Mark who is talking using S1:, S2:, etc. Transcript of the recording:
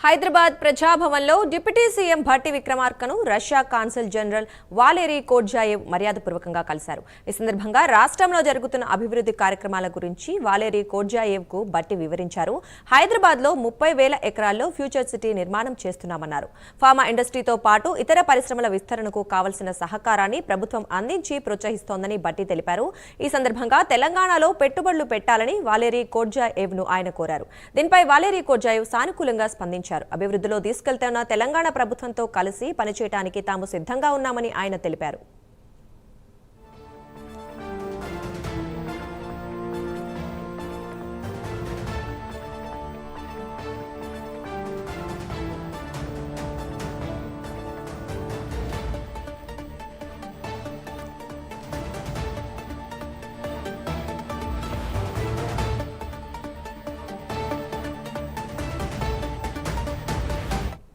S1: హైదరాబాద్ ప్రజాభవన్లో deputy CM Bhatti విక్రమార్కను Russia consul general Valery Kodzaev మర్యాదపూర్వకంగా కలిశారు. ఈ సందర్భంగా రాష్ట్రంలో జరుగుతున్న అభివృద్ధి కార్యక్రమాల గురించి వాలేరీ కోడ్జాయేవ్కు భట్టి వివరించారు. హైదరాబాద్లో 30,000 ఎకరాల్లో ఫ్యూచర్ సిటీ నిర్మాణం చేస్తున్నామన్నారు. ఫార్మా ఇండస్ట్రీతో పాటు ఇతర పరిశ్రమల విస్తరణకు కావలసిన సహకారాన్ని ప్రభుత్వం అందించి ప్రోత్సహిస్తోందని భట్టి తెలిపారు. ఈ సందర్భంగా తెలంగాణలో పెట్టుబడులు పెట్టాలని వాలేరీ కోడ్జాయేవ్ను ఆయన కోరారు. దీనిపై వాలేరీ కోడ్జాయేవ్ సానుకూలంగా స్పందించారు. అభివృద్ధిలో తీసుకెళ్తున్న తెలంగాణ ప్రభుత్వంతో కలిసి పనిచేయడానికి తాము సిద్ధంగా ఉన్నామని ఆయన తెలిపారు.